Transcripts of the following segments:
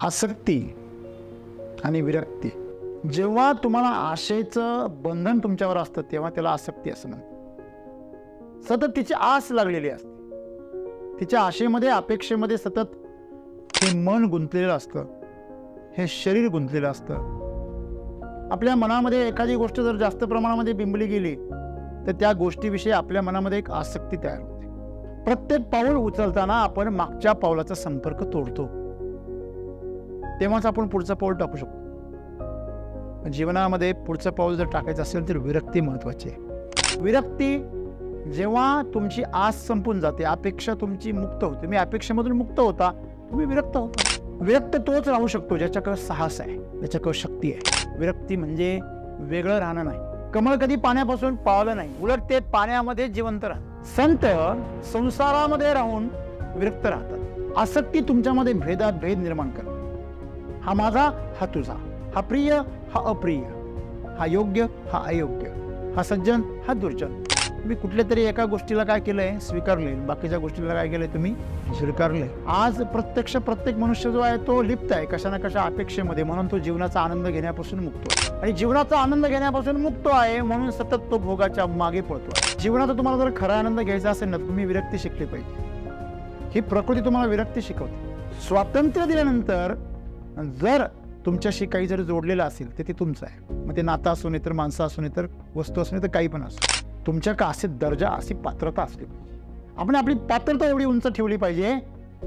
आसक्ती आणि विरक्ती. जेव्हा तुम्हाला आशेचं बंधन तुमच्यावर असतं तेव्हा त्याला आसक्ती असं म्हणतात. सतत तिची आस लागलेली असते, तिच्या आशेमध्ये अपेक्षेमध्ये सतत हे मन गुंतलेलं असतं, हे शरीर गुंतलेलं असतं. आपल्या मनामध्ये एखादी गोष्ट जर जास्त प्रमाणामध्ये बिंबली गेली तर त्या गोष्टीविषयी आपल्या मनामध्ये एक आसक्ती तयार होते. प्रत्येक पाऊल उचलताना आपण मागच्या पावलाचा संपर्क तोडतो, तेव्हाच आपण पुढचं पाऊल टाकू शकतो. जीवनामध्ये पुढचं पाऊल जर टाकायचं असेल तर विरक्ती महत्वाची आहे. विरक्ती जेव्हा तुमची आस संपून जाते, अपेक्षा तुमची मुक्त होते. तुम्ही अपेक्षेमधून मुक्त होता, तुम्ही विरक्त होता. विरक्त तोच राहू शकतो ज्याच्याकडे साहस आहे, ज्याच्याकडे शक्ती आहे. विरक्ती म्हणजे वेगळं राहणं नाही. कमळ कधी पाण्यापासून पावलं नाही, उलट ते पाण्यामध्ये जिवंत राहतात. संत संसारामध्ये राहून विरक्त राहतात. आसक्ती तुमच्यामध्ये भेद निर्माण करते. हा माझा, हा तुझा, हा प्रिय, हा अप्रिय, हा योग्य, हा अयोग्य, हा सज्जन, हा दुर्जन. तुम्ही कुठल्या तरी एका गोष्टीला काय केलंय, स्वीकारले, बाकीच्या गोष्टीला काय केलंय, तुम्ही स्वीकारले. आज प्रत्येक मनुष्य जो आहे तो लिप्त आहे कशा ना कशा अपेक्षेमध्ये, म्हणून तो जीवनाचा आनंद घेण्यापासून मुक्त आहे. आणि जीवनाचा आनंद घेण्यापासून मुक्त आहे म्हणून सतत तो भोगाच्या मागे पळतो. जीवनाचा तुम्हाला जर खरा आनंद घ्यायचा असेल ना, तुम्ही विरक्ती शिकली पाहिजे. ही प्रकृती तुम्हाला विरक्ती शिकवते. स्वातंत्र्य दिल्यानंतर जर तुमच्याशी काही जर जोडलेलं असेल तर ते तुमचं आहे. मग ते नातं असू नये तर माणसं असू नये तर वस्तू असू नये तर काही पण असू, तुमच्या का असे दर्जा, अशी पात्रता असली पाहिजे. आपण आपली पात्रता एवढी उंच ठेवली पाहिजे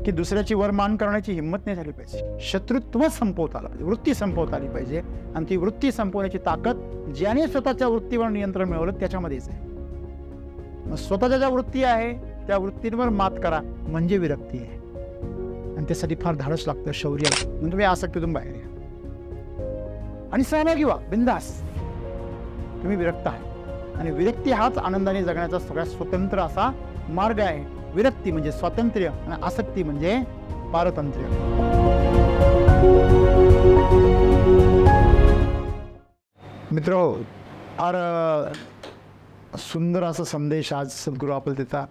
की दुसऱ्याची वरमान करण्याची हिंमत नाही झाली पाहिजे. शत्रुत्व संपवता आलं पाहिजे, वृत्ती संपवता आली पाहिजे. आणि ती वृत्ती संपवण्याची ताकद ज्याने स्वतःच्या वृत्तीवर नियंत्रण मिळवलं त्याच्यामध्येच आहे. मग स्वतःच्या ज्या वृत्ती आहे त्या वृत्तींवर मात करा म्हणजे विरक्ती आहे. आणि त्यासाठी फार धाडस लागतं, शौर्य लागतं. म्हणून तुम्ही आसक्तीतून बाहेर या आणि सहभागी व्हा, बिंदास. तुम्ही विरक्त आहे आणि विरक्ती हाच आनंदाने जगण्याचा सगळ्यात स्वतंत्र असा मार्ग आहे. विरक्ती म्हणजे स्वातंत्र्य आणि आसक्ती म्हणजे पारतंत्र्य. मित्र, फार सुंदर असा संदेश आज सद्गुरू आपल्याला देतात.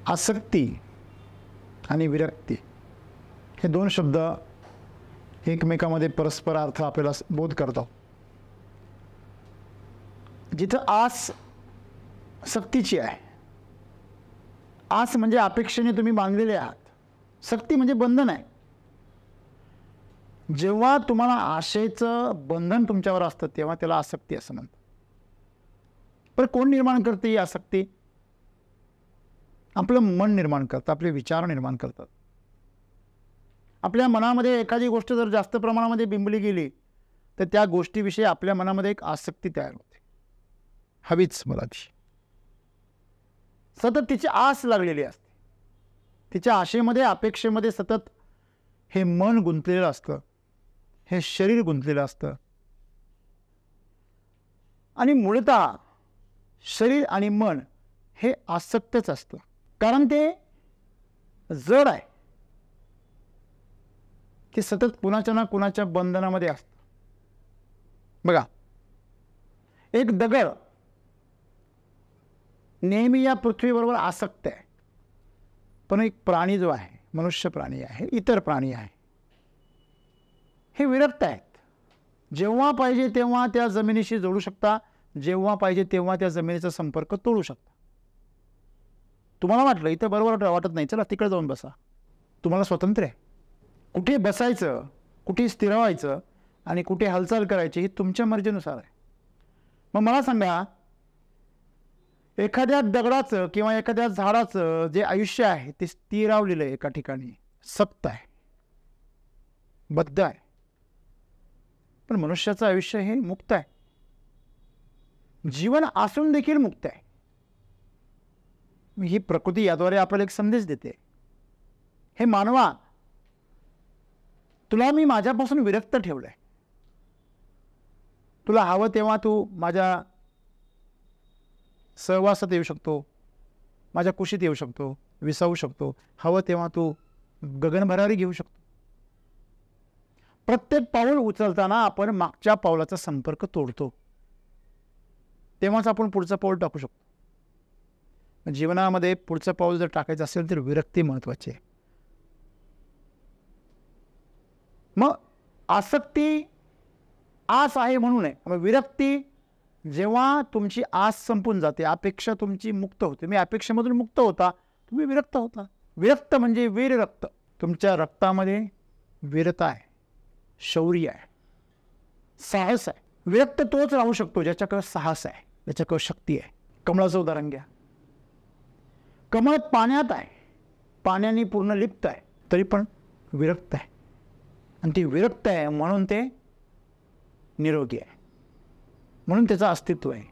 आसक्ती आणि विरक्ती हे दोन शब्द एकमेकामध्ये परस्पर अर्थ आपल्याला बोध करतो. जिथं आस सक्तीची आहे, आस म्हणजे अपेक्षेने तुम्ही बांधलेले आहात, सक्ती म्हणजे बंधन आहे. जेव्हा तुम्हाला आशेचं बंधन तुमच्यावर असतं तेव्हा त्याला आसक्ती असं म्हणतात. पण कोण निर्माण करते ही आसक्ती? आपलं मन निर्माण करतं, आपले विचार निर्माण करतात. आपल्या मनामध्ये एखादी गोष्ट जर जास्त प्रमाणामध्ये बिंबली गेली तर त्या गोष्टीविषयी आपल्या मनामध्ये एक आसक्ती तयार होते. हवीच मला ती. सतत तिची आस लागलेली असते, तिच्या आशेमध्ये अपेक्षेमध्ये सतत हे मन गुंतलेलं असतं, हे शरीर गुंतलेलं असतं. आणि मूळतः शरीर आणि मन हे आसक्तच असतं, कारण ते जड आहे. ते सतत कुणाच्या ना कुणाच्या बंधनामध्ये असतं. बघा, एक दगड नेहमी या पृथ्वीबरोबर आसक्त आहे, पण एक प्राणी जो आहे, मनुष्य प्राणी आहे, इतर प्राणी आहे, हे विरक्त आहेत. जेव्हा पाहिजे तेव्हा त्या जमिनीशी जोडू शकता, जेव्हा पाहिजे तेव्हा त्या जमिनीचा संपर्क तोडू शकता. तुम्हाला वाटलं इथं बरोबर वाटत नाही, चला तिकडे जाऊन बसा. तुम्हाला स्वातंत्र्य आहे. कुठे बसायचं, कुठे स्थिरावायचं आणि कुठे हालचाल करायची ही तुमच्या मर्जीनुसार आहे. मग मला सांगा, एखाद्या दगडाचं किंवा एखाद्या झाडाचं जे आयुष्य आहे ते स्थिरावलेलं आहे, एका ठिकाणी सक्त आहे, बद्ध आहे. पण मनुष्याचं आयुष्य हे मुक्त आहे, जीवन असून देखील मुक्त आहे. ही प्रकृती याद्वारे आपल्याला एक संदेश देते, हे मानवा, तुला मी माझ्यापासून विरक्त ठेवलंय. तुला हवं तेव्हा तू माझ्या सहवासात येऊ शकतो, माझ्या कुशीत येऊ शकतो, विसावू शकतो. हवं तेव्हा तू गगनभरारी घेऊ शकतो. प्रत्येक पाऊल उचलताना आपण मागच्या पावलाचा संपर्क तोडतो, तेव्हाच आपण पुढचं पाऊल टाकू शकतो. जीवनामध्ये पुढचं पाऊल जर टाकायचं असेल तर विरक्ती महत्वाची आहे. मग आसक्ती आस आहे म्हणून आहे. मग विरक्ती जेव्हा तुमची आस संपून जाते, अपेक्षा तुमची मुक्त होते. तुम्ही अपेक्षेमधून मुक्त होता, तुम्ही विरक्त होता. विरक्त म्हणजे वीर रक्त. तुमच्या रक्तामध्ये वीरता आहे, शौर्य आहे, साहस आहे. विरक्त तोच राहू शकतो ज्याच्याकडे साहस आहे, ज्याच्याकडे शक्ती आहे. कमळाचं उदाहरण घ्या. कमळ पाण्यात आहे, पाण्याने पूर्ण लिप्त आहे, तरी पण विरक्त आहे. आणि ती विरक्त आहे म्हणून ते निरोगी आहे, म्हणून त्याचं अस्तित्व आहे.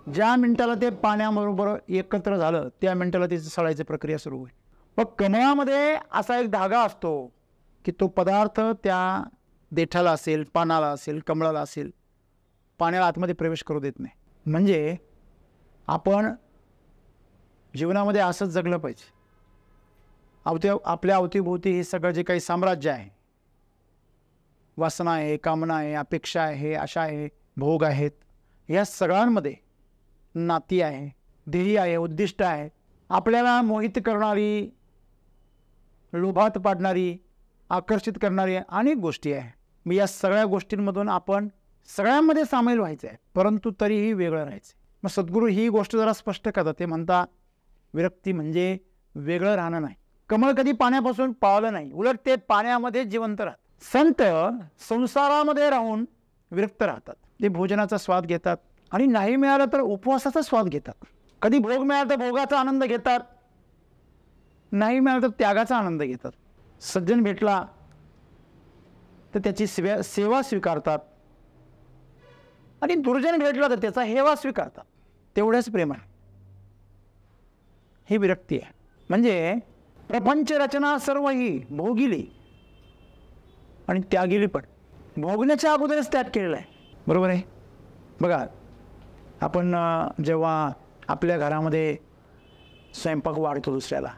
ज्या मिनिटाला ते पाण्याबरोबर एकत्र झालं त्या मिनिटाला त्याची सळायची प्रक्रिया सुरू होईल. मग कमळामध्ये असा एक धागा असतो की तो पदार्थ त्या देठाला असेल, पानाला असेल, कमळाला असेल, पाण्याला आतमध्ये प्रवेश करू देत नाही. म्हणजे आपण जीवनामध्ये असंच जगलं पाहिजे. आपल्या अवतीभोवती हे सगळं जे काही साम्राज्य आहे, वासना आहे, कामना आहे, अपेक्षा आहे, आशा आहे, भोग आहेत, या सगळ्यांमध्ये नाती आहे, ध्येय आहे, उद्दिष्ट आहे, आपल्याला मोहित करणारी, लोभात पाडणारी, आकर्षित करणारी अनेक गोष्टी आहे. मग या सगळ्या गोष्टींमधून आपण सगळ्यांमध्ये सामील व्हायचं आहे, परंतु तरीही वेगळं राहायचं. मग सद्गुरू ही गोष्ट जरा स्पष्ट करतात. ते म्हणता विरक्ती म्हणजे वेगळं राहणं नाही. कमळ कधी पाण्यापासून पावलं नाही, उलट ते पाण्यामध्ये जिवंत राहतात. संत संसारामध्ये राहून विरक्त राहतात. ते भोजनाचा स्वाद घेतात आणि नाही मिळालं तर उपवासाचा स्वाद घेतात. कधी भोग मिळाला तर भोगाचा आनंद घेतात, नाही मिळाला तर त्यागाचा आनंद घेतात. सज्जन भेटला तर त्याची सेवा स्वीकारतात आणि दुर्जन भेटला तर त्याचा हेवा स्वीकारतात. तेवढ्याच प्रेमाने. ही विरक्ती आहे. म्हणजे प्रपंच रचना सर्व ही भोगिली आणि त्यागिली पण. भोगण्याच्या अगोदरच त्याग केलेला आहे. बरोबर आहे. बघा, आपण जेव्हा आपल्या घरामध्ये स्वयंपाक वाढतो दुसऱ्याला,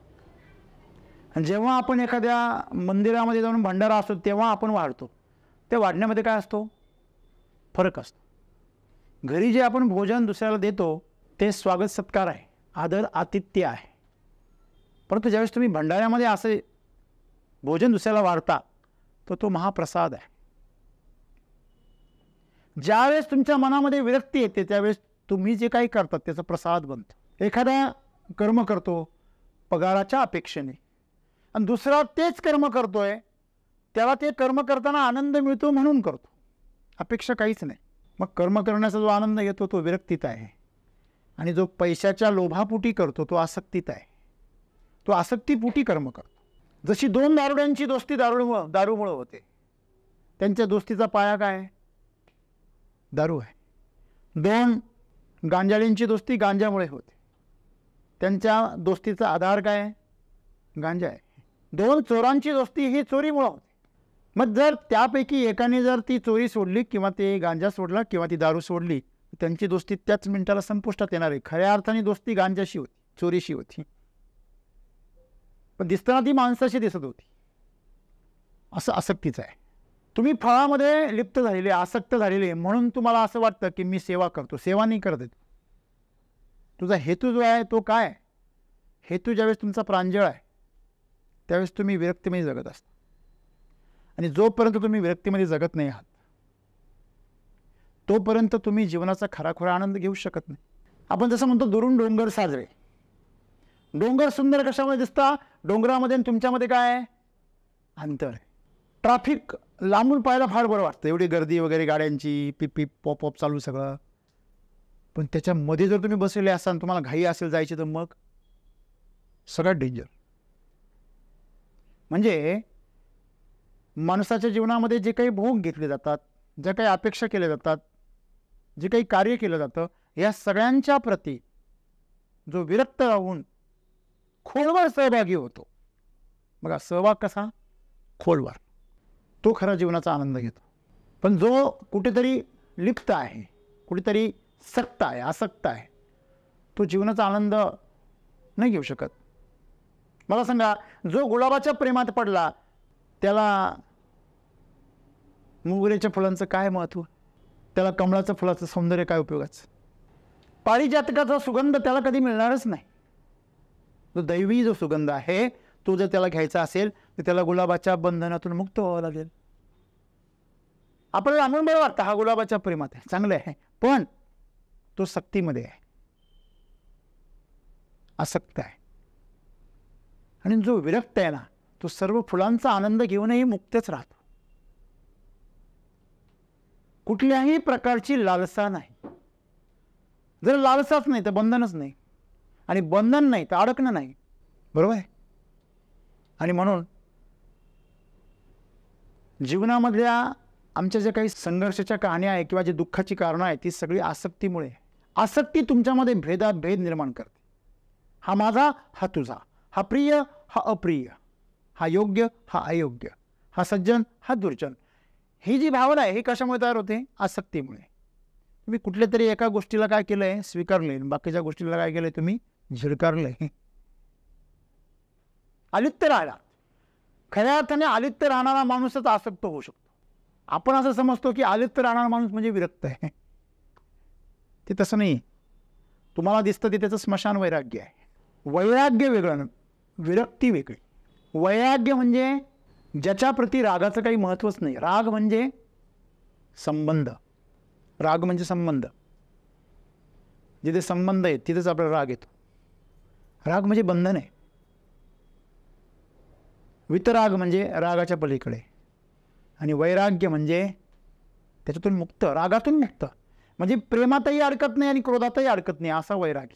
आणि जेव्हा आपण एखाद्या मंदिरामध्ये जाऊन भंडारा असतो तेव्हा आपण वाढतो, त्या वाढण्यामध्ये काय असतो? फरक असतो. घरी जे आपण भोजन दुसऱ्याला देतो ते स्वागत सत्कार आहे, आदर आतिथ्य आहे. परंतु ज्यावेळेस तुम्ही भंडाऱ्यामध्ये असे भोजन दुसऱ्याला वाढता तर तो महाप्रसाद आहे. ज्यावेळेस तुमच्या मनामध्ये विरक्ती येते त्यावेळेस तुम्ही जे काही करतात त्याचा प्रसाद बनतो. एखादा कर्म करतो पगाराच्या अपेक्षेने आणि दुसरा तेच कर्म करतोय, त्याला ते कर्म करताना आनंद मिळतो म्हणून करतो, अपेक्षा काहीच नाही. मग कर्म करण्याचा जो आनंद येतो तो विरक्तीत आहे. आणि जो पैशाच्या लोभापोटी करतो तो आसक्तीत आहे. तो आसक्तीपोटी कर्म करतो. जशी दोन दारुड्यांची दोस्ती दारूमुळं होते, त्यांच्या दोस्तीचा पाया काय? दारू आहे. दोन गांजाळींची दोस्ती गांजामुळे होते, त्यांच्या दोस्तीचा आधार काय? गांजा आहे. दोन चोरांची दोस्ती ही चोरीमुळं होते. मग जर त्यापैकी एकाने जर ती चोरी सोडली किंवा ते गांजा सोडला किंवा ती दारू सोडली, त्यांची दोस्ती त्याच मिनिटाला संपुष्टात येणार आहे. खऱ्या अर्थाने दोस्ती गांजाशी होती, चोरीशी होती, पण दिसताना ती माणसाशी दिसत होती. असं आसक्तीचं आहे. तुम्ही फळामध्ये लिप्त झालेले, आसक्त झालेले, म्हणून तुम्हाला असं वाटतं की मी सेवा करतो. सेवा नाही करत आहे. तुझा हेतू जो आहे तो काय? हेतू ज्यावेळेस तुमचा प्रांजळ आहे त्यावेळेस तुम्ही विरक्तीमध्ये जगत असता. आणि जोपर्यंत तुम्ही विरक्तीमध्ये जगत नाही आहात तोपर्यंत तुम्ही जीवनाचा खराखुरा आनंद घेऊ शकत नाही. आपण जसं म्हणतो दुरून डोंगर साजरे. डोंगर सुंदर कशामध्ये दिसता? डोंगरामध्ये आणि तुमच्यामध्ये काय आहे? अंतर आहे. ट्रॅफिक लांबून पाहायला फार बरं वाटतं, एवढी गर्दी वगैरे गाड्यांची, पिप पिप पॉप पॉप चालू सगळं. पण त्याच्यामध्ये जर तुम्ही बसलेले असाल, तुम्हाला घाई असेल जायची, तर मग सगळ्यात डेंजर. म्हणजे माणसाच्या जीवनामध्ये जे काही भोग घेतले जातात, ज्या काही अपेक्षा केल्या जातात, जे काही कार्य केलं जातं, या सगळ्यांच्या प्रती जो विरक्त राहून खोलवर सहभागी होतो, बघा सहभाग कसा? खोलवर, तो खरा जीवनाचा आनंद घेतो. पण जो कुठेतरी लिप्त आहे, कुठेतरी सक्त आहे, आसक्त आहे, तो जीवनाचा आनंद नाही घेऊ शकत. मला सांगा, जो गुलाबाच्या प्रेमात पडला त्याला मोगऱ्याच्या फुलांचं काय महत्त्व? त्याला कमळाचं फुलाचं सौंदर्य काय उपयोगाचं? पारिजातकाचा सुगंध त्याला कधी मिळणारच नाही. जो दैवी जो सुगंध आहे तो जर त्याला घ्यायचा असेल तर त्याला गुलाबाच्या बंधनातून मुक्त व्हावं लागेल. आपल्याला आणून बरं वाटतं हा गुलाबाच्या प्रेमात आहे, चांगलं आहे, पण तो सक्तीमध्ये आहे, आसक्त आहे. आणि जो विरक्त आहे ना, तो सर्व फुलांचा आनंद घेऊनही मुक्तच राहतो. कुठल्याही प्रकारची लालसा नाही. जर लालसाच नाही तर बंधनच नाही, आणि बंधन नाही तर अडकणं नाही. बरोबर आहे. आणि म्हणून जीवनामधल्या आमच्या ज्या काही संघर्षाच्या कहाण्या आहे किंवा जे दुःखाची कारणं आहेत ती सगळी आसक्तीमुळे. आसक्ती तुमच्यामध्ये भेद निर्माण करते. हा माझा, हा तुझा, हा प्रिय, हा अप्रिय, हा योग्य, हा अयोग्य, हा सज्जन, हा दुर्जन. ही जी भावना आहे ही कशामुळे तयार होते? आसक्तीमुळे. तुम्ही कुठल्या तरी एका गोष्टीला काय केलंय? स्वीकारले. बाकीच्या गोष्टीला काय केलंय? तुम्ही झिडकारलंय. अलिप्त राहिला. खऱ्या अर्थाने अलिप्त राहणारा माणूसच आसक्त होऊ शकतो. आपण असं समजतो की अलिप्त राहणारा माणूस म्हणजे विरक्त आहे. ते तसं नाही. तुम्हाला दिसतं ते त्याचं स्मशान वैराग्य आहे. वैराग्य वेगळं, विरक्ती वेगळी. वैराग्य म्हणजे ज्याच्याप्रती रागाचं काही महत्त्वच नाही. राग म्हणजे संबंध. राग म्हणजे संबंध. जिथे संबंध आहे तिथेच आपला राग येतो. राग म्हणजे बंधन आहे. वितराग म्हणजे रागाच्या पलीकडे, आणि वैराग्य म्हणजे त्याच्यातून मुक्त, रागातून मुक्त. म्हणजे प्रेमातही अडकत नाही आणि क्रोधातही अडकत नाही असा वैराग्य.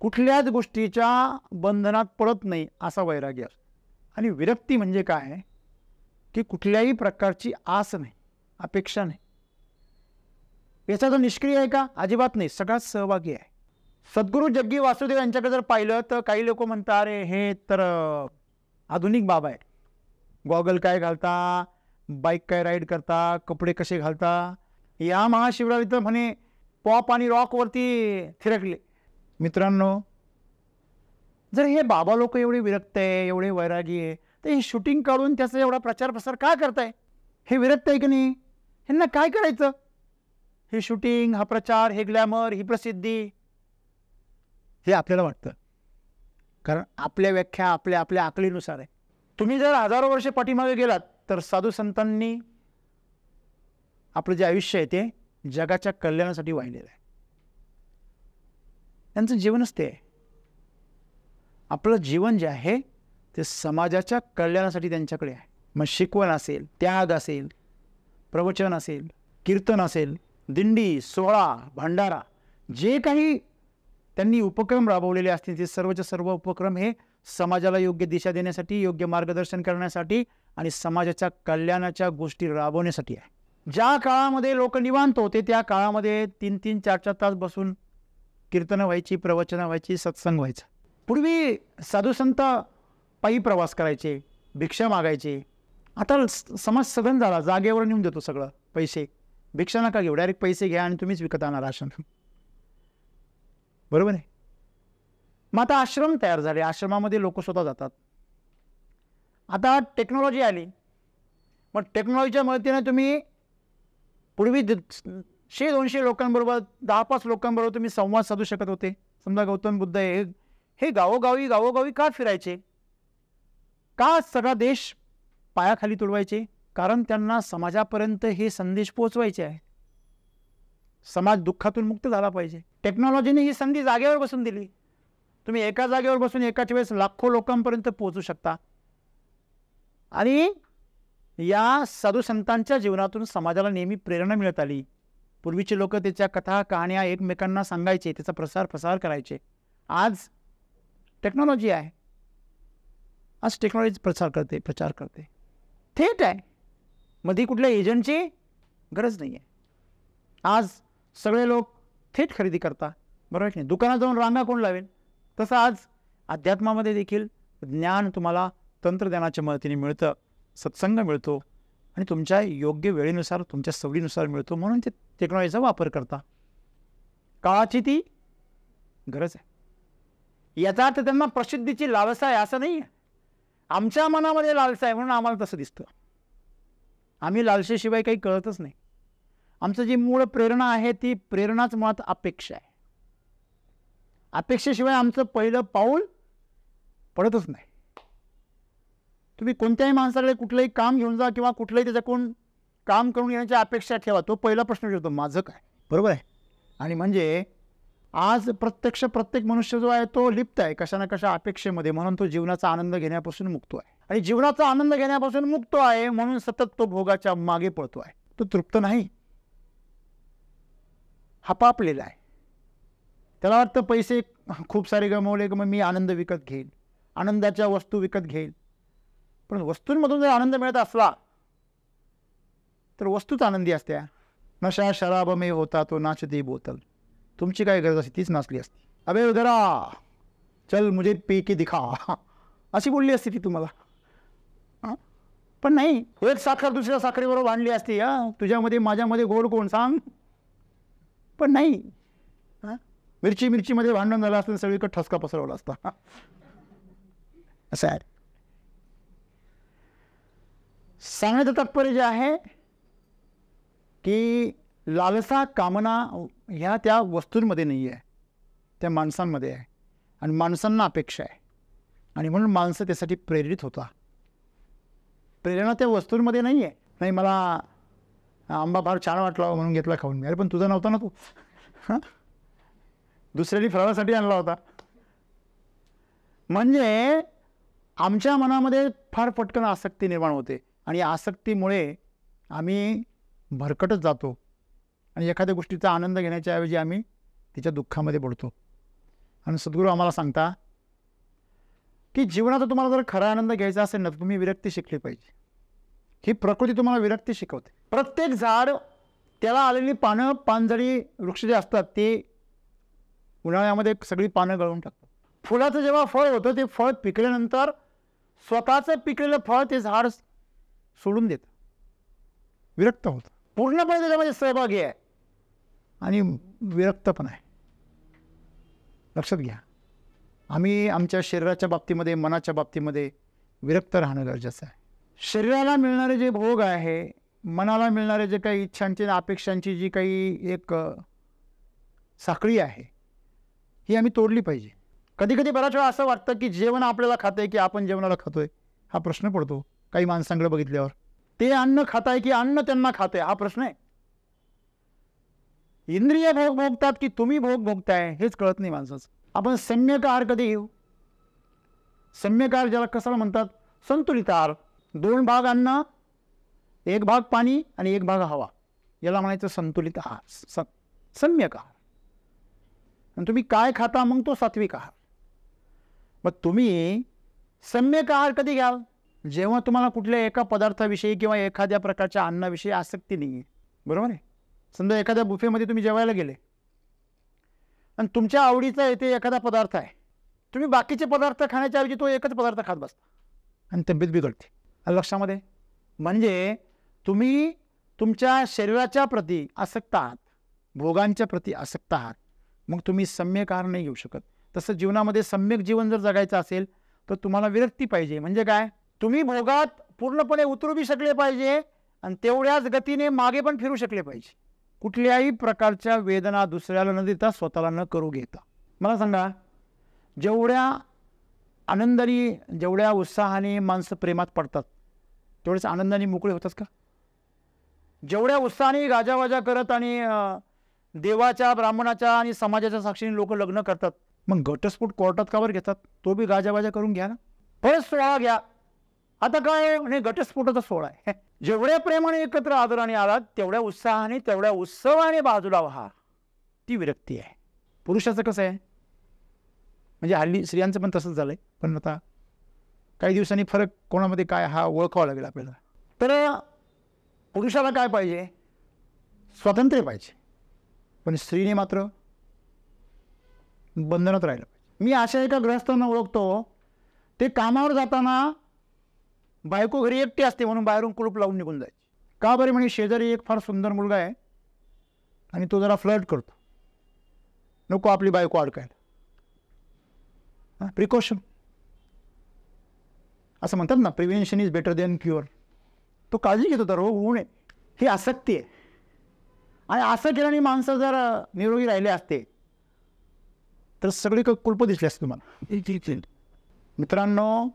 कुठल्याच गोष्टीच्या बंधनात पडत नाही असा वैराग्य असतो. आणि विरक्ती म्हणजे काय? की कुठल्याही प्रकारची आस नाही, अपेक्षा नाही. याचा जो निष्क्रिय आहे का? अजिबात नाही, सगळ्यात सहभागी आहे. सद्गुरू जग्गी वासुदेव यांच्याकडे जर पाहिलं तर काही लोक म्हणतात अरे हे तर आधुनिक बाबा आहे. गॉगल काय घालता, बाईक काय राईड करता, कपडे कसे घालता. या महाशिवरात्रीत म्हणे पॉप आणि रॉकवरती थिरकले. मित्रांनो, जर हे बाबा लोक एवढे विरक्त आहे, एवढे वैरागी आहे, तर हे शूटिंग काढून त्याचा एवढा प्रचार प्रसार काय करताय? हे विरक्त आहे की नाही? ह्यांना काय करायचं? हे शूटिंग, हा प्रचार, हे ग्लॅमर, ही प्रसिद्धी, हे आपल्याला वाटतं. कारण आपल्या व्याख्या आपल्या आपल्या आकलीनुसार आहे. तुम्ही जर हजारो वर्षे पाठीमागे गेलात तर साधू संतांनी आपलं जे आयुष्य आहे ते जगाच्या कल्याणासाठी वाहिलेलं आहे. त्यांचं जीवनच ते आहे. आपलं जीवन जे आहे ते समाजाच्या कल्याणासाठी त्यांच्याकडे आहे. मग शिकवण असेल, त्याग असेल, प्रवचन असेल, कीर्तन असेल, दिंडी, सोहळा, भंडारा, जे काही त्यांनी उपक्रम राबवलेले असतील ते सर्वचे सर्व उपक्रम हे समाजाला योग्य दिशा देण्यासाठी, योग्य मार्गदर्शन करण्यासाठी आणि समाजाच्या कल्याणाच्या गोष्टी राबवण्यासाठी आहे. ज्या काळामध्ये लोक निवांत होते त्या काळामध्ये 3-3, 4-4 तास बसून कीर्तनं व्हायची, प्रवचनं व्हायची, सत्संग व्हायचा. पूर्वी साधू संत पायी प्रवास करायचे, भिक्षा मागायचे. आता समाज सघन झाला, जागेवर नेऊन देतो सगळं. पैसे भिक्षा नका घेऊ, डायरेक्ट पैसे घ्या आणि तुम्हीच विकत आणा राशन. बरोबर आहे. मग आता आश्रम तयार झाले, आश्रमामध्ये लोक स्वतः जातात. आता टेक्नॉलॉजी आली. मग टेक्नॉलॉजीच्या मदतीने तुम्ही पूर्वी 100-200 लोकांबरोबर, 10-5 लोकांबरोबर तुम्ही संवाद साधू शकत होते. समजा गौतम बुद्ध हे गावोगावी का फिरायचे? का सगळा देश पायाखाली तुडवायचे? कारण त्यांना समाजापर्यंत हे संदेश पोहोचवायचे आहे. समाज दुःखातून मुक्त झाला पाहिजे. टेक्नॉलॉजीने ही संधी जागेवर बसून दिली. तुम्ही एका जागेवर बसून एकाच वेळेस लाखो लोकांपर्यंत पोहोचू शकता. आणि या साधू संतांच्या जीवनातून समाजाला नेहमी प्रेरणा मिळत आली. पूर्वीचे लोक त्याच्या कथा कहाण्या एकमेकांना सांगायचे, त्याचा प्रसार करायचे. आज टेक्नॉलॉजी आहे. आज टेक्नॉलॉजी प्रचार करते, थेट आहे. मध्ये कुठल्या एजंटची गरज नाही आहे. आज सगळे लोक थेट खरेदी करता. बरोबर की नाही? दुकानात जाऊन रांगा कोण लावेल? तसं आज अध्यात्मामध्ये देखील ज्ञान तुम्हाला तंत्रज्ञानाच्या मदतीने मिळतं, सत्संग मिळतो आणि तुमच्या योग्य वेळेनुसार, तुमच्या सवयीनुसार मिळतो. म्हणून ते टेक्नॉलॉजीचा वापर करता. काळाची ती गरज आहे. याचा अर्थ त्यांना प्रसिद्धीची लालसा आहे असं नाही आहे. आमच्या मनामध्ये लालसा आहे म्हणून आम्हाला तसं दिसतं. आम्ही लालसेशिवाय काही कळतच नाही. आमचं जी मूळ प्रेरणा आहे ती प्रेरणाच मुळात अपेक्षा आहे. अपेक्षेशिवाय आमचं पहिलं पाऊल पडतच नाही. तुम्ही कोणत्याही माणसाकडे कुठलंही काम घेऊन जा किंवा कुठलंही त्याच्याकडून काम करून येण्याची अपेक्षा ठेवा. तो पहिला प्रश्न विचारतो, माझं काय? बरोबर आहे. आणि म्हणजे आज प्रत्येक मनुष्य जो आहे तो लिप्त आहे कशा ना कशा अपेक्षेमध्ये, म्हणून तो जीवनाचा आनंद घेण्यापासून मुक्त आहे. आणि जीवनाचा आनंद घेण्यापासून मुक्त आहे म्हणून सतत तो भोगाच्या मागे पळतो आहे. तो तृप्त नाही, हपापलेला आहे. त्याला वाटतं पैसे खूप सारे गमावले की मग मी आनंद विकत घेईल, आनंदाच्या वस्तू विकत घेईल. पण वस्तूंमधून जर आनंद मिळत असला तर वस्तूच आनंदी असत्या. नशा शराब में होता तो नाचती बोतल. तुमची काय गरज असते तीच नाचली असती. अबे उधरा चल मुझे पी के दिखा, अशी बोलली असती ती तुम्हाला. पण नाही, एक साखर दुसऱ्या साखरेबरोबर बांधली असती. तुझ्यामध्ये माझ्यामध्ये गोड कोण सांग? पण नाही. मिरचीमध्ये भांडण झालं असतं, सगळीकडे ठसका पसरवला असता. असं आहे. सांगण्याचं तात्पर्य जे आहे की लालसा कामना ह्या त्या वस्तूंमध्ये नाही आहे, त्या माणसांमध्ये आहे. आणि माणसांना अपेक्षा आहे आणि म्हणून माणसं त्यासाठी प्रेरित होता. प्रेरणा त्या वस्तूंमध्ये नाही आहे. नाही, मला आंबा फार छान वाटला म्हणून घेतला खाऊन. अरे पण तुझा नव्हता ना, तू दुसऱ्याने फराळासाठी आणला होता. म्हणजे आमच्या मनामध्ये फार पटकन आसक्ती निर्माण होते आणि आसक्तीमुळे आम्ही भरकटत जातो आणि एखाद्या गोष्टीचा आनंद घेण्याच्या ऐवजी आम्ही तिच्या दुःखामध्ये पडतो. आणि सद्गुरू आम्हाला सांगता की जीवनाचा तुम्हाला जर खरा आनंद घ्यायचा असेल ना, तर तुम्ही विरक्ती शिकली पाहिजे. ही प्रकृती तुम्हाला विरक्ती शिकवते. प्रत्येक झाड त्याला आलेली पानं, पानझडी वृक्ष जे असतात ते उन्हाळ्यामध्ये सगळी पानं गळून टाकतात. फुलाचं जेव्हा फळ होतं ते फळ पिकल्यानंतर स्वतःचं पिकलेलं फळ ते झाड सोडून देतं, विरक्त होतं, पूर्णपणे त्याच्यामध्ये सहभागी आहे आणि विरक्त पण आहे. लक्षात घ्या, आम्ही आमच्या शरीराच्या बाबतीमध्ये, मनाच्या बाबतीमध्ये विरक्त राहणं गरजेचं आहे. शरीराला मिळणारे जे भोग आहे, मनाला मिळणारे जे काही इच्छांची अपेक्षांची जी काही एक साखळी आहे, ही आम्ही तोडली पाहिजे. कधी कधी बऱ्याच वेळा असं वाटतं की जेवण आपल्याला खातंय की आपण जेवणाला खातोय, हा प्रश्न पडतो काही माणसांकडे बघितल्यावर. ते अन्न खाताय की अन्न त्यांना खातंय, हा प्रश्न आहे. इंद्रिय भोग भोगतात की तुम्ही भोग भोगताय हेच कळत नाही माणसाचं. आपण सम्यक आहार कधी घेऊ? सम्यक आहार ज्याला कशाला म्हणतात? संतुलित आहार. 2 भाग अन्न, 1 भाग पाणी आणि 1 भाग हवा, याला म्हणायचं संतुलित आहार, सम्यक आहार. आणि तुम्ही काय खाता मग तो सात्विक आहार. मग तुम्ही सम्यक आहार कधी घ्याल? जेव्हा तुम्हाला कुठल्या एका पदार्थाविषयी किंवा एखाद्या प्रकारच्या अन्नाविषयी आसक्ती नाही आहे. बरोबर आहे. समजा एखाद्या बुफेमध्ये तुम्ही जेवायला गेले आणि तुमच्या आवडीचा येथे एखादा पदार्थ आहे, तुम्ही बाकीचे पदार्थ खाण्याच्या ऐवजी तो एकच पदार्थ खात बसता आणि तब्येत बिघडते. लक्षामध्ये, म्हणजे तुम्ही तुमच्या शरीराच्या प्रती आसक्त आहात, भोगांच्या प्रती आसक्त आहात. मग तुम्ही सम्यक आहार नाही घेऊ शकत. तसं जीवनामध्ये सम्यक जीवन जर जगायचं असेल तर तुम्हाला विरक्ती पाहिजे. म्हणजे काय? तुम्ही भोगात पूर्णपणे उतरू बी शकले पाहिजे आणि तेवढ्याच गतीने मागे पण फिरू शकले पाहिजे. कुठल्याही प्रकारच्या वेदना दुसऱ्याला न देता, स्वतःला न करू घेता. मला सांगा, जेवढ्या आनंदाने, जेवढ्या उत्साहाने माणसं प्रेमात पडतात तेवढेच आनंदाने मोकळे होतात का? जेवढ्या उत्साहाने गाजावाजा करत आणि देवाच्या, ब्राह्मणाच्या आणि समाजाच्या साक्षीने लोक लग्न करतात, मग घटस्फोट कोर्टात का बरं घेतात? तो बी गाजावाजा करून घ्या ना, परत सोहळा घ्या. आता काय म्हणजे घटस्फोटाचा सोहळा आहे. जेवढ्या प्रेमाने एकत्र आदराने आलात तेवढ्या उत्साहाने, तेवढ्या उत्सवाने बाजूला व्हा. ती विरक्ती आहे. पुरुषाचं कसं आहे, म्हणजे हल्ली स्त्रियांचं पण तसंच झालंय. पण आता काही दिवसांनी फरक कोणामध्ये काय हा ओळखावा लागेल आपल्याला. तर पुरुषाला काय पाहिजे? स्वातंत्र्य पाहिजे. पण स्त्रीने मात्र बंधनात राहिलं पाहिजे. मी अशा एका गृहस्थांना ओळखतो, ते कामावर जाताना बायको घरी एकटी असते म्हणून बाहेरून कुलूप लावून निघून जायची. का बरे? म्हणे शेजारी एक फार सुंदर मुलगा आहे आणि तो जरा फ्लर्ट करतो, नको आपली बायको अडकायला. प्रिकॉशन असं म्हणतात ना, prevention is better than cure. तो काळजी घेतो तर होऊ नये. ही आसक्ती आहे. आणि असं केल्याने माणसं जर निरोगी राहिले असते तर सगळी कुलप दिसली असते तुम्हाला. मित्रांनो,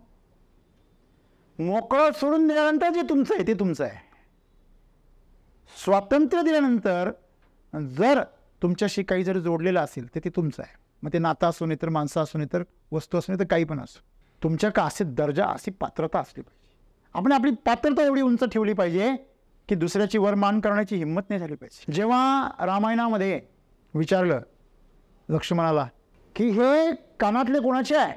मोकळं सोडून दिल्यानंतर जे तुमचं आहे ते तुमचं आहे. स्वातंत्र्य दिल्यानंतर जर तुमच्याशी काही जर जोडलेलं असेल तर ते तुमचं आहे. मग ते नातं असो नाही तर माणसं असो नाही तर वस्तू असो नाही तर काही पण असो, तुमच्या का असे दर्जा अशी पात्रता असली पाहिजे. आपण आपली पात्रता एवढी उंच ठेवली पाहिजे की दुसऱ्याची वरमान करण्याची हिंमत नाही झाली पाहिजे. जेव्हा रामायणामध्ये विचारलं लक्ष्मणाला की हे कानातले कोणाचे आहे,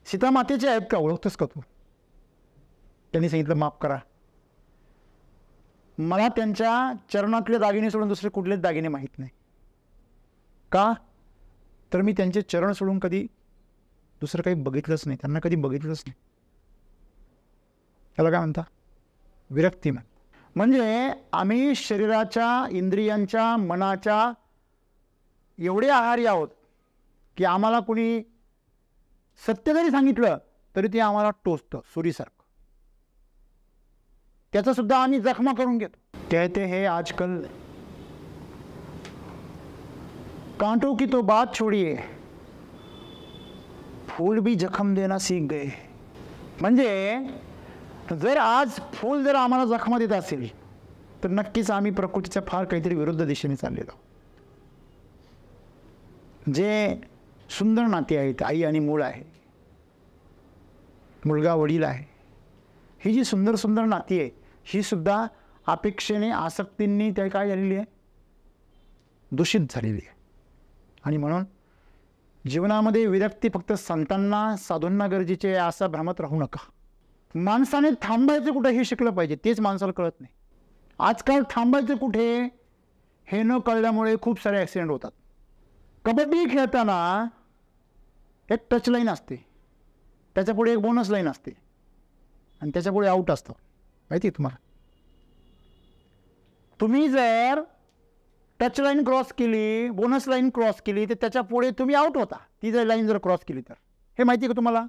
सीता मातेचे आहेत का, ओळखतोस का तू? त्यांनी सांगितलं माफ करा, मला त्यांच्या चरणातले दागिने सोडून दुसरे कुठलेच दागिने माहीत नाही. का तर मी त्यांचे चरण सोडून कधी दुसरं काही बघितलंच नाही, त्यांना कधी बघितलंच नाही. त्याला काय म्हणता? विरक्ती. म्हणजे आम्ही शरीराच्या, इंद्रियांच्या, मनाच्या एवढे आहारी आहोत की आम्हाला कोणी सत्य जरी सांगितलं तरी ते आम्हाला टोचतं सुरीसारखं. त्याचा सुद्धा आम्ही जखमा करून घेतो. कहते हैं आजकल कांटों की तो बात छोड़िए, फूल भी जखम देना सीख गए. म्हणजे जर आज फूल जर आम्हाला जखमा देत असेल तर नक्कीच आम्ही प्रकृतीच्या फार काहीतरी विरुद्ध दिशेने चाललेलो. जे सुंदर नाती आहेत, आई आणि मूळ आहे, मुलगा वडील आहे, ही जी सुंदर सुंदर नाती आहे ही सुद्धा अपेक्षेने, आसक्तींनी त्या काय झालेली आहे, दूषित झालेली आहे. आणि म्हणून जीवनामध्ये विरक्ती फक्त संतांना, साधूंना गरजेची आहे असा भ्रमात राहू नका. माणसाने थांबायचं कुठे हे शिकलं पाहिजे, तेच माणसाला कळत नाही. आजकाल थांबायचं कुठे हे न कळल्यामुळे खूप सारे ॲक्सिडेंट होतात. कबड्डी खेळताना एक टच लाईन असते, त्याच्यापुढे एक बोनस लाईन असते आणि त्याच्यापुढे आऊट असतं, माहिती आहे तुम्हाला? तुम्ही जर टच लाईन क्रॉस केली, बोनस लाईन क्रॉस केली तर त्याच्या पुढे तुम्ही आऊट होता. ती जर लाईन जर क्रॉस केली तर. हे माहिती आहे का तुम्हाला?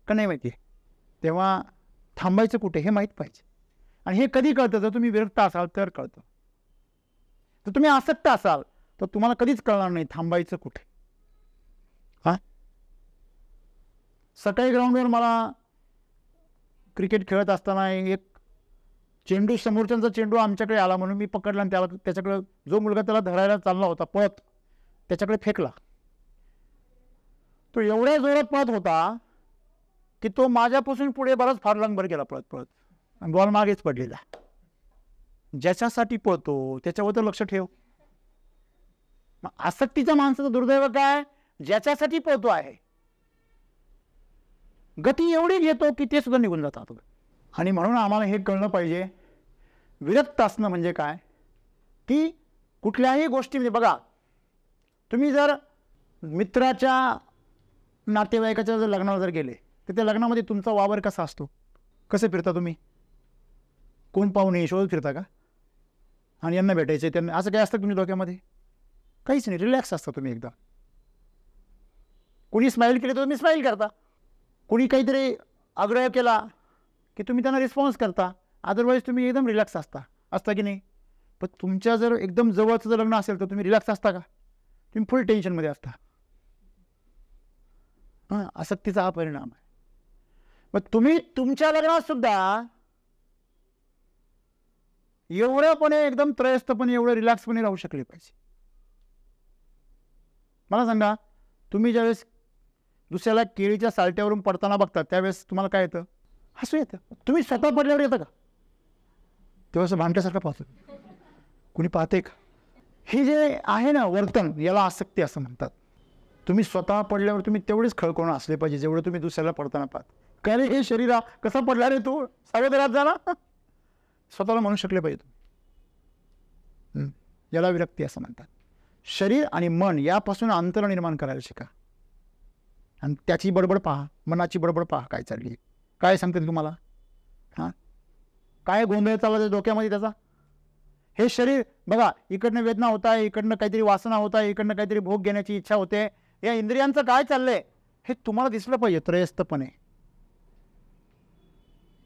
का नाही माहिती आहे? तेव्हा थांबायचं कुठे हे माहीत पाहिजे. आणि हे कधी कळतं? जर तुम्ही विरक्त असाल तर कळतं. जर तुम्ही आसक्त असाल तर तुम्हाला कधीच कळणार नाही थांबायचं कुठे. हां, सकाळी ग्राउंडवर मला क्रिकेट खेळत असताना एक चेंडू, समोरच्यांचा चेंडू आमच्याकडे आला म्हणून मी पकडला आणि त्याच्याकडे जो मुलगा त्याला धरायला चालला होता पळत त्याच्याकडे फेकला. तो एवढ्या जोरात पळत होता की तो माझ्यापासून पुढे बराच फार लांबवर गेला पळत पळत आणि बॉल मागेच पडलेला. ज्याच्यासाठी पळतो त्याच्यावर तर लक्ष ठेव. आसक्तीच्या माणसाचं दुर्दैव काय, ज्याच्यासाठी पळतो आहे गती एवढी घेतो की ते सुद्धा निघून जातात. आणि म्हणून आम्हाला हे कळलं पाहिजे विरक्त असणं म्हणजे काय, की कुठल्याही गोष्टीमध्ये बघा, तुम्ही जर मित्राच्या, नातेवाईकाच्या जर लग्नाला जर गेले तर त्या लग्नामध्ये तुमचा वावर कसा असतो? कसे फिरता तुम्ही? कोण पाहुणे शोधत फिरता का? आणि यांना भेटायचं त्यांना असं काय असतं तुम्ही डोक्यामध्ये? काहीच नाही, रिलॅक्स असता तुम्ही. एकदा कोणी स्माईल केली तर तुम्ही स्माईल करता, कोणी काहीतरी आग्रह केला की तुम्ही त्यांना रिस्पॉन्स करता, अदरवाईज तुम्ही एकदम रिलॅक्स असता की नाही? पण तुमच्या जर एकदम जवळचं जर लग्न असेल तर तुम्ही रिलॅक्स असता का? तुम्ही फुल टेन्शनमध्ये असता. हां, आसक्तीचा हा परिणाम आहे. मग तुम्ही तुमच्या लग्नात सुद्धा एवढंपणे एकदम त्रयस्थपणे, एवढं रिलॅक्सपणे राहू शकले पाहिजे. मला सांगा, तुम्ही ज्यावेळेस दुसऱ्याला केळीच्या सालट्यावरून पडताना बघता त्यावेळेस तुम्हाला काय येतं? हसू येतं. तुम्ही स्वतः पडल्यावर येतं का? तेव्हा असं भांडल्यासारखं पाहतो. कुणी पाहते का? हे जे आहे ना वर्तन, याला आसक्ती असं म्हणतात. तुम्ही स्वतः पडल्यावर तुम्ही तेवढेच खळखळून असले पाहिजे जेवढं तुम्ही दुसऱ्याला पडताना पाहत. काय रे हे शरीरा कसा पडला रे तू, सावधरात जा ना, स्वतःला म्हणू शकले पाहिजे तुम्ही. याला विरक्ती असं म्हणतात. शरीर आणि मन यापासून अंतर निर्माण करायला शिका. आणि त्याची बडबड पहा, मनाची बडबड पहा काय चालली, काय सांगते तुम्हाला. हां, काय गोंधळ चालला त्या डोक्यामध्ये त्याचा. हे शरीर बघा, इकडनं वेदना होत आहे, इकडनं काहीतरी वासना होत आहे, इकडनं काहीतरी भोग घेण्याची इच्छा होते. या इंद्रियांचं काय चाललंय हे तुम्हाला दिसलं पाहिजे त्रयस्थपणे.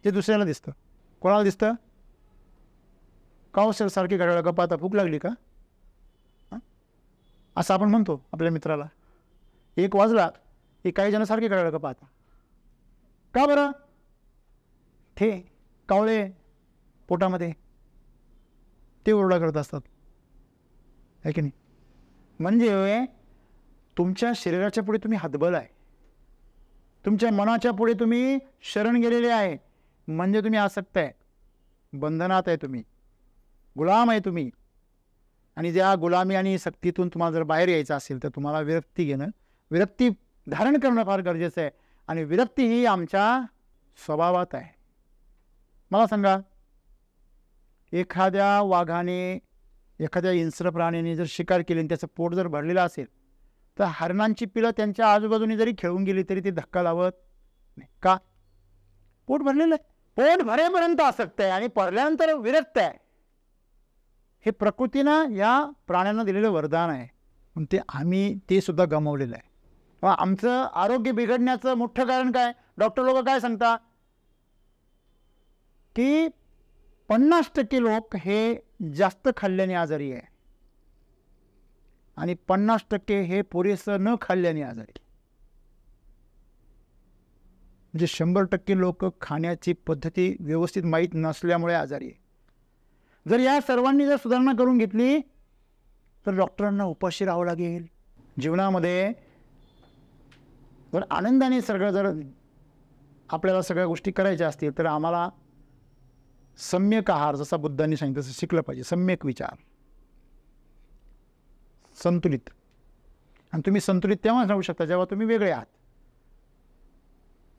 ते दुसऱ्याला दिसतं. कोणाला दिसतं? का हो सर सारखी घड्याळ का पाहता, भूक लागली का? असं आपण म्हणतो आपल्या मित्राला. 1 वाजला की काही जण सारखे घड्याळ का पाहता. का बरं? ते कावळे पोटामध्ये, ते ओरडा करत असतात, आहे की नाही? म्हणजे तुमच्या शरीराच्या पुढे तुम्ही हतबल आहे, तुमच्या मनाच्या पुढे तुम्ही शरण गेलेले आहे, म्हणजे तुम्ही आसक्त आहे, बंधनात आहे, तुम्ही गुलाम आहे तुम्ही. आणि ज्या गुलामी आणि सक्तीतून तुम्हाला जर बाहेर यायचं असेल तर तुम्हाला विरक्ती घेणं, विरक्ती धारण करणं फार गरजेचं आहे. आणि विरक्ती ही आमच्या स्वभावात आहे. मला सांगा, एखाद्या वाघाने, एखाद्या हिंस्र प्राण्याने जर शिकार केली आणि त्याचं पोट जर भरलेलं असेल तर हरणांची पिलं त्यांच्या आजूबाजूने जरी खेळून गेली तरी ते धक्का लावत नाही. का? पोट भरलेलं आहे. पोट भरेपर्यंत आसक्त आहे आणि भरल्यानंतर विरक्त आहे. हे प्रकृतीनं या प्राण्यांना दिलेलं वरदान आहे, पण ते आम्ही ते सुद्धा गमावलेलं आहे. आमचं आरोग्य बिघडण्याचं मोठं कारण काय? डॉक्टर लोक काय सांगतात की 50% लोक हे जास्त खाल्ल्याने आजारी आहे आणि 50% हे पुरेसं न खाल्ल्याने आजारी. म्हणजे 100% लोक खाण्याची पद्धती व्यवस्थित माहीत नसल्यामुळे आजारी आहे. जर या सर्वांनी जर सुधारणा करून घेतली तर डॉक्टरांना उपाशी राहावं लागेल. जीवनामध्ये जर आनंदाने सगळं जर आपल्याला सगळ्या गोष्टी करायच्या असतील तर आम्हाला सम्यक आहार, जसा बुद्धांनी सांगितलं तसं शिकलं पाहिजे. सम्यक विचार, संतुलित. आणि तुम्ही संतुलित तेव्हाच राहू शकता जेव्हा तुम्ही वेगळे आहात,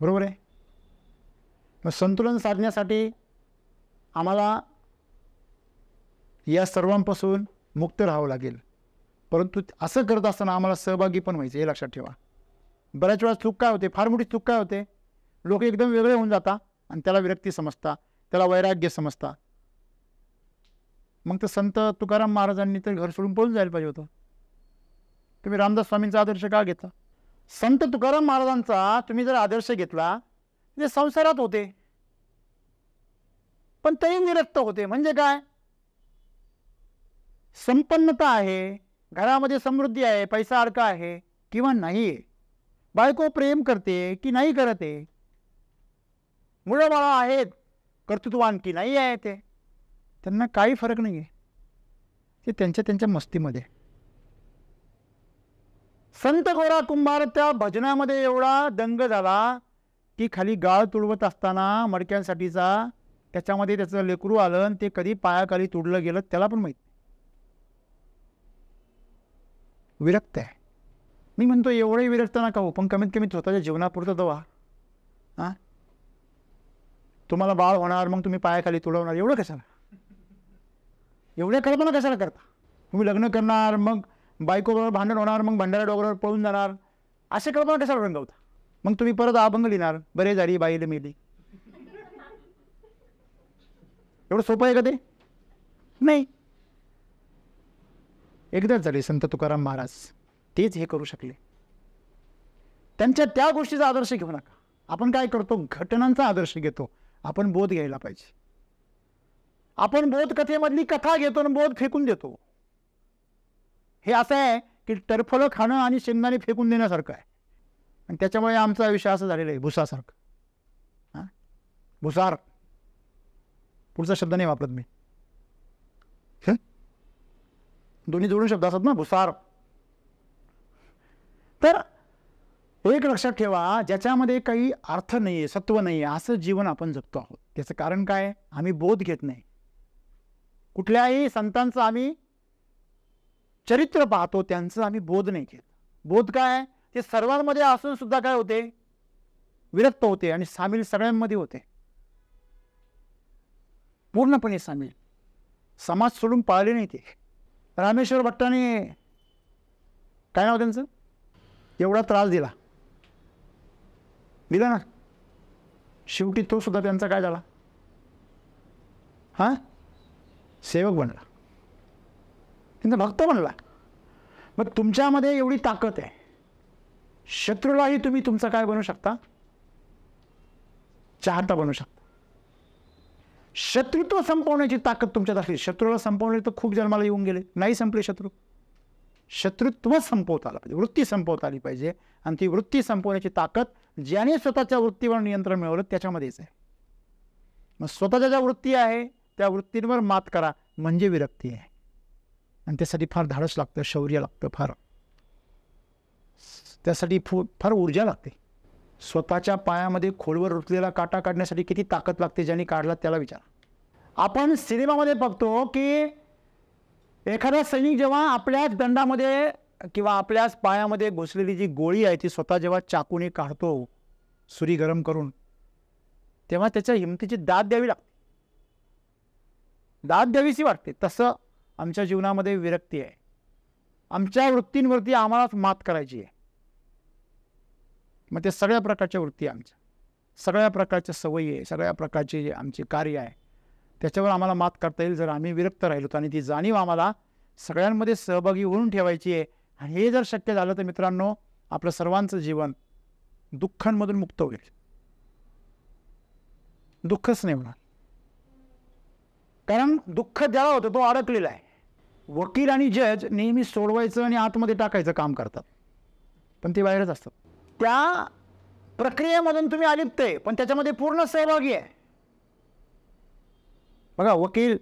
बरोबर आहे? मग संतुलन साधण्यासाठी आम्हाला या सर्वांपासून मुक्त राहावं लागेल. परंतु असं करत असताना आम्हाला सहभागी पण व्हायचं, हे लक्षात ठेवा. बऱ्याच वेळा चूक काय होते, फार मोठी चूक काय होते, लोक एकदम वेगळे होऊन जातात आणि त्याला विरक्ती समजतात, त्याला वैराग्य समजतात. मग तर संत तुकाराम महाराजांनी तर घर सोडून पळून जायला पाहिजे होतं. तुम्ही रामदास स्वामींचा आदर्श का घेतला? संत तुकाराम महाराजांचा तुम्ही जर आदर्श घेतला, ते संसारात होते पण तरी विरक्त होते. म्हणजे काय? संपन्नता आहे, घरामध्ये समृद्धी आहे, पैसा अडका आहे किंवा नाही आहे, बायको प्रेम करते की नाही करत आहे, मुलं बाळा आहेत, कर्तृत्ववान की नाही आहे, ते त्यांना काही फरक नाही आहे. ते त्यांच्या मस्तीमध्ये. संत गोरा कुंभार त्या भजनामध्ये एवढा दंग झाला की खाली गाळ तुडवत असताना मडक्यांसाठीचा त्याच्यामध्ये त्याचं लेकरू आलं आणि ते कधी पायाखाली तुडलं गेलं त्याला पण माहीत. विरक्त आहे. मी म्हणतो एवढंही विरक्त नका हो, पण कमीत कमी स्वतःच्या जीवनापुरतं तर व्हा. हां, तुम्हाला बाळ होणार मग तुम्ही पायाखाली तुडवणार, एवढं कशाला? एवढ्या कल्पना कशाला करता? तुम्ही लग्न करणार, मग बायकोबरोबर भांडण होणार, मग भंडारा डोंगरावर पळून जाणार, असे कल्पना कशाला रंगवता? मग तुम्ही परत अभंग लिहिणार, बरे झाली बाईला मेली. एवढं सोपं आहे का ते? नाही. एकदाच झाले संत तुकाराम महाराज, तेच हे करू शकले. त्यांच्या त्या गोष्टीचा आदर्श घेऊ नका. आपण काय करतो? घटनांचा आदर्श घेतो. आपण बोध घ्यायला पाहिजे. आपण बोध कथेमधली कथा घेतो आणि बोध फेकून देतो. हे असं आहे की टरफलं खाणं आणि शेंगदाणे फेकून देण्यासारखं आहे. आणि त्याच्यामुळे आमचं आयुष्य असं झालेलं आहे, भुसासारखं. हां, भुसार, पुढचा शब्द नाही वापरत मी, दोन्ही जोडून शब्द असतात ना, भुसार. तर एक लक्षात ठेवा, ज्याच्यामध्ये काही अर्थ नाही आहे, सत्व नाही आहे, असं जीवन आपण जगतो आहोत. त्याचं कारण काय? आम्ही बोध घेत नाही. कुठल्याही संतांचं आम्ही चरित्र पाहतो, त्यांचं आम्ही बोध नाही घेत. बोध काय? ते सर्वांमध्ये असून सुद्धा काय होते? विरक्त होते आणि सामील सगळ्यांमध्ये होते, पूर्णपणे सामील. समाज सोडून पाळले नाही ते. रामेश्वर भट्टाने, काय नाव त्यांचं, एवढा त्रास दिला ना, शेवटी तो सुद्धा त्यांचा काय झाला? हां, सेवक बनला, त्यांचा भक्त बनला. मग तुमच्यामध्ये एवढी ताकद आहे, शत्रूलाही तुम्ही तुमचा काय बनवू शकता? चाहता बनवू शकता. शत्रुत्व संपवण्याची ताकद तुमच्यात असली. शत्रूला संपवले तर खूप जन्माला येऊन गेले, नाही संपले शत्रू. शत्रुत्व संपवता आलं पाहिजे, वृत्ती संपवता आली पाहिजे. आणि ती वृत्ती संपवण्याची ताकद ज्याने स्वतःच्या वृत्तीवर नियंत्रण मिळवलं त्याच्यामध्येच आहे. मग स्वतःच्या ज्या वृत्ती आहे त्या वृत्तींवर मात करा म्हणजे विरक्ती आहे. आणि त्यासाठी फार धाडस लागतं, शौर्य लागतं, फार त्यासाठी फार ऊर्जा लागते. स्वतःच्या पायामध्ये खोलवर रुतलेला काटा काढण्यासाठी किती ताकद लागते, ज्यांनी काढला त्याला विचारा. आपण सिनेमामध्ये बघतो की एखादा सैनिक जेव्हा आपल्याच दंडामध्ये किंवा आपल्याच पायामध्ये घुसलेली जी गोळी आहे ती स्वतः जेव्हा चाकूने काढतो सुरी गरम करून, तेव्हा त्याच्या हिमतीची दाद द्यावी लागते, दाद द्यावीशी वाटते. तसं आमच्या जीवनामध्ये विरक्ती आहे. आमच्या वृत्तींवरती आम्हालाच मात करायची आहे. मग ते सगळ्या प्रकारच्या वृत्ती आमच्या, सगळ्या प्रकारच्या सवयी आहे, सगळ्या प्रकारचे जे आमचे कार्य आहे, त्याच्यावर आम्हाला मात करता येईल जर आम्ही विरक्त राहिलो. आणि ती जाणीव आम्हाला सगळ्यांमध्ये सहभागी होऊन ठेवायची आहे. आणि हे जर शक्य झालं तर मित्रांनो, आपलं सर्वांचं जीवन दुःखांमधून मुक्त होईल, दुःखच नाही होणार. कारण दुःख ज्याला होतं तो अडकलेला आहे. वकील आणि जज नेहमी सोडवायचं आणि आतमध्ये टाकायचं काम करतात, पण ते बाहेरच असतात. त्या प्रक्रियेमधून तुम्ही अलिप्त आहे, पण त्याच्यामध्ये पूर्ण सहभागी आहे. बघा, वकील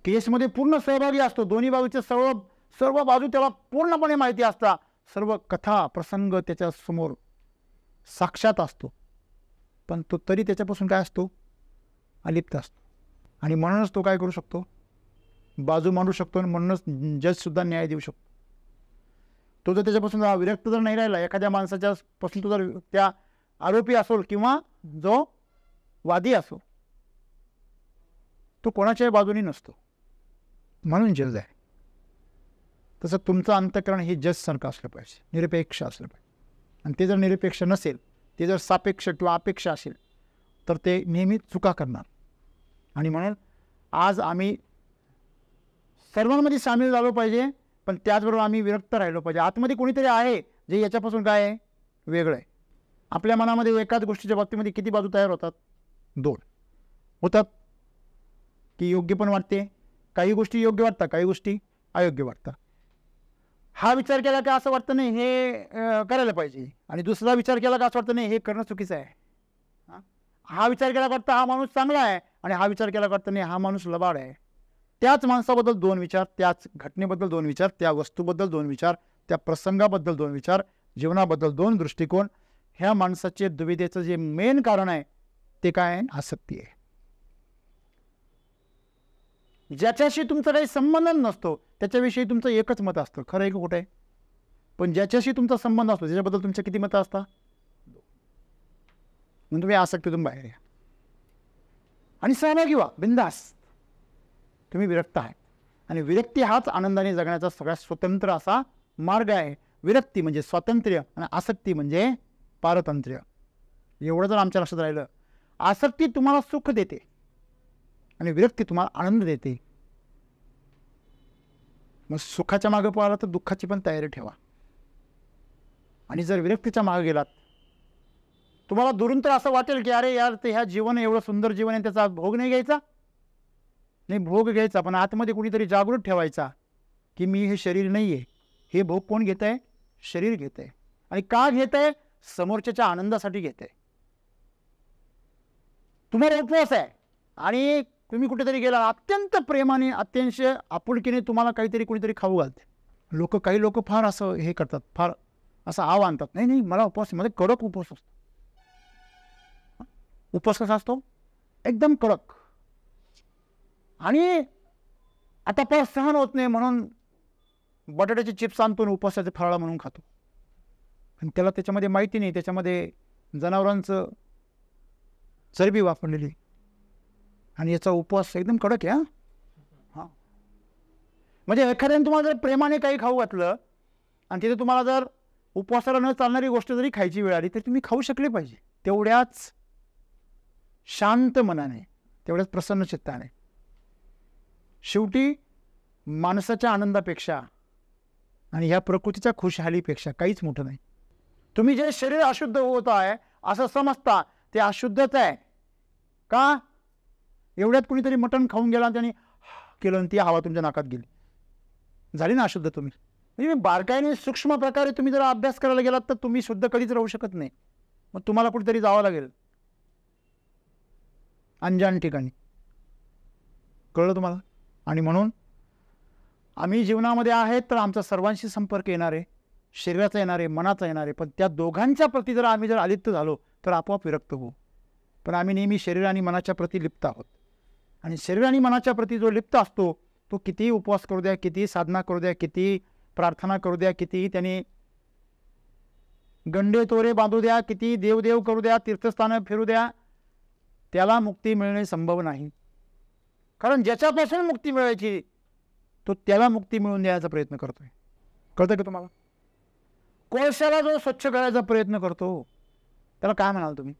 केसमध्ये पूर्ण सहभागी असतो, दोन्ही बाजूचे सर्व बाजू त्याला पूर्णपणे माहिती असतात, सर्व कथा प्रसंग त्याच्या समोर साक्षात असतो, पण तो तरी त्याच्यापासून काय असतो, अलिप्त असतो. आणि म्हणूनच तो काय करू शकतो, बाजू मांडू शकतो. आणि म्हणूनच जजसुद्धा न्याय देऊ शकतो. तो जर त्याच्यापासून विरक्त जर नाही राहिला, एखाद्या माणसाच्या पासून तो जर त्या आरोपी असो किंवा जो वादी असो, तो कोणाच्याही बाजूनी नसतो, म्हणून जज आहे. तसं तुमचं अंतःकरण हे जजसारखं असलं पाहिजे, निरपेक्ष असलं पाहिजे. आणि ते जर निरपेक्ष नसेल, ते जर सापेक्ष किंवा अपेक्षा असेल, तर ते नेहमी चुका करणार. आणि म्हणून आज आम्ही सर्वांमध्ये सामील झालो पाहिजे, पण त्याचबरोबर आम्ही विरक्त राहिलो पाहिजे. आतमध्ये कोणीतरी आहे जे याच्यापासून काय आहे, वेगळं आहे. आपल्या मनामध्ये एकाच गोष्टीच्या बाबतीमध्ये किती बाजू तयार होतात, 2 होतात. की योग्य पण वाटते, काही गोष्टी योग्य वाटतात, काही गोष्टी अयोग्य वाटतात. हा विचार केला का असं वाटतं नाही हे करायला पाहिजे, आणि दुसरा विचार केला का असं वाटतं नाही हे करणं चुकीचं आहे. हा विचार केला वाटतं हा माणूस चांगला आहे, आणि हा विचार केला वाटतं नाही हा माणूस लबाड आहे. त्याच माणसाबद्दल 2 विचार, त्याच घटनेबद्दल 2 विचार, त्या वस्तूबद्दल 2 विचार, त्या प्रसंगाबद्दल 2 विचार, जीवनाबद्दल 2 दृष्टिकोन. ह्या माणसाचे दुविधेचं जे मेन कारण आहे ते काय आहे, आसक्ती आहे. ज्याच्याशी तुमचा काही संबंध नसतो त्याच्याविषयी तुमचं एकच मत असतं, खरं आहे की खोटं आहे. पण ज्याच्याशी तुमचा संबंध असतो त्याच्याबद्दल तुमच्या किती मतं असतात, म्हणून तुम्ही आसक्तीतून बाहेर या आणि सहभागी व्हा, बिंदास. तुम्ही विरक्त आहे, आणि विरक्ती हाच आनंदाने जगण्याचा सगळ्यात स्वतंत्र असा मार्ग आहे. विरक्ती म्हणजे स्वातंत्र्य आणि आसक्ती म्हणजे पारतंत्र्य. एवढं जर आमच्या लक्षात राहिलं, आसक्ती तुम्हाला सुख देते आणि विरक्ती तुम्हाला आनंद देते. मग सुखाच्या मागे पळाला तर दुःखाची पण तयारी ठेवा. आणि जर विरक्तीच्या मागे गेलात, तुम्हाला दुरून तर असं वाटेल की अरे यार ते ह्या जीवन एवढं सुंदर जीवन आहे, त्याचा भोग नाही घ्यायचा, नाही भोग घ्यायचा, पण आतमध्ये कुणीतरी जागृत ठेवायचा की मी हे शरीर नाही आहे, हे भोग कोण घेत आहे, शरीर घेत आहे. आणि का घेत आहे, समोरच्याच्या आनंदासाठी घेत आहे. तुम्हाला उपवास आहे आणि तुम्ही कुठेतरी गेला, अत्यंत प्रेमाने अत्यंत आपुलकीने तुम्हाला काहीतरी कुणीतरी खाऊ घालते. काही लोक फार असं हे करतात, फार असं आव आणतात, नाही नाही मला उपवास, मध्ये कडक उपवास असतो. उपवास कसा असतो, एकदम कडक. आणि आता फार सहन होत नाही म्हणून बटाट्याचे चिप्स आणतो, उपवासाचे फराळा म्हणून खातो. आणि त्याला त्याच्यामध्ये माहिती नाही, त्याच्यामध्ये जनावरांचं चरबी वापरलेली, आणि याचा उपवास एकदम कडक आहे. हां, म्हणजे एखाद्याने तुम्हाला जर प्रेमाने काही खाऊ घातलं आणि तिथे तुम्हाला जर उपवासाला न चालणारी गोष्ट जरी खायची वेळ आली तर तुम्ही खाऊ शकले पाहिजे, तेवढ्याच शांत मनाने, तेवढ्याच प्रसन्न चित्ताने. शेवटी माणसाच्या आनंदापेक्षा आणि ह्या प्रकृतीच्या खुशहालीपेक्षा काहीच मोठं नाही. तुम्ही जे शरीर अशुद्ध होत आहे असं समजता, ते अशुद्धच आहे. का, एवढ्यात कुणीतरी मटण खाऊन गेला आणि त्यांनी केलं आणि ती हवा तुमच्या नाकात गेली, झाली ना अशुद्ध. तुम्ही म्हणजे बारकाईने सूक्ष्म प्रकारे तुम्ही जर अभ्यास करायला गेलात तर तुम्ही शुद्ध कधीच राहू शकत नाही. मग तुम्हाला कुठेतरी जावं लागेल, अनजान ठिकाणी. कळलं तुम्हाला? आणि म्हणून आम्ही जीवनामध्ये आहेत तर आमचा सर्वांशी संपर्क येणार आहे, शरीराचा येणार आहे, मनाचा येणार आहे. पण त्या दोघांच्या प्रती जर आम्ही अलिप्त झालो तर आपोआप विरक्त होऊ. पण आम्ही नेहमी शरीर आणि मनाच्या प्रती लिप्त आहोत. आणि शरीर आणि मनाच्या प्रती जो लिप्त असतो तो कितीही उपवास करू द्या, कितीही साधना करू द्या, कितीही प्रार्थना करू द्या, कितीही त्यांनी गंडे तोरे बांधू द्या, कितीही देवदेव करू द्या, तीर्थस्थानं फिरू द्या, त्याला मुक्ती मिळणे संभव नाही. कारण ज्याच्यापासून मुक्ती मिळायची तो त्याला मुक्ती मिळवून द्यायचा प्रयत्न करतोय. कळतं का तुम्हाला? कोळशाला जो स्वच्छ करायचा प्रयत्न करतो त्याला काय म्हणाल तुम्ही?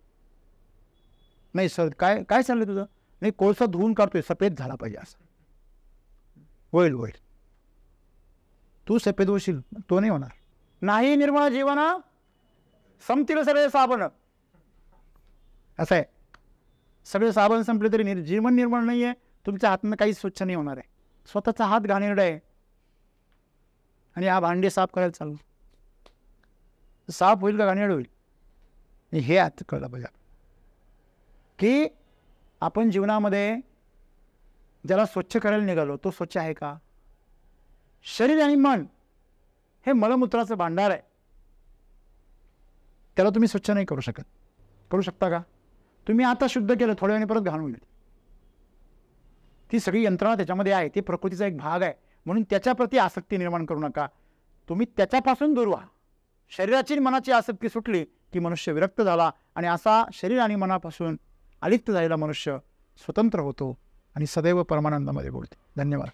नाही सर, काय काय चाललंय तुझं? नाही, कोळसा धुवून काढतोय, सफेद झाला पाहिजे असं. होईल होईल, तू सफेद होशील, तो नाही होणार. नाही निर्मळ जीवना संपतील सगळे साबण. असं आहे, सगळे साबण संपले तरी जीवन निर्मळ नाही आहे. तुमच्या हातनं काही स्वच्छ नाही होणार आहे. स्वतःचा हात घाणेरडा आहे आणि हा भांडे साफ करायला चालू, साफ होईल का घाणेरड होईल? हे आता कळलं पाहिजे की आपण जीवनामध्ये ज्याला स्वच्छ करायला निघालो तो स्वच्छ आहे का? शरीर आणि मन हे मलमूत्राचं भांडार आहे, त्याला तुम्ही स्वच्छ नाही करू शकत. करू शकता का? तुम्ही आता शुद्ध केलं, थोड्या वेळाने परत घाण होईल. ती सगळी यंत्रणा त्याच्यामध्ये आहे, ती प्रकृतीचा एक भाग आहे. म्हणून त्याच्याप्रती आसक्ती निर्माण करू नका. तुम्ही त्याच्यापासून दूर व्हा. शरीराची आणि मनाची आसक्ती सुटली की मनुष्य विरक्त झाला आणि असा शरीर आणि मनापासून अलिप्त झालेला मनुष्य स्वतंत्र होतो आणि सदैव परमानंदामध्ये बोलते. धन्यवाद.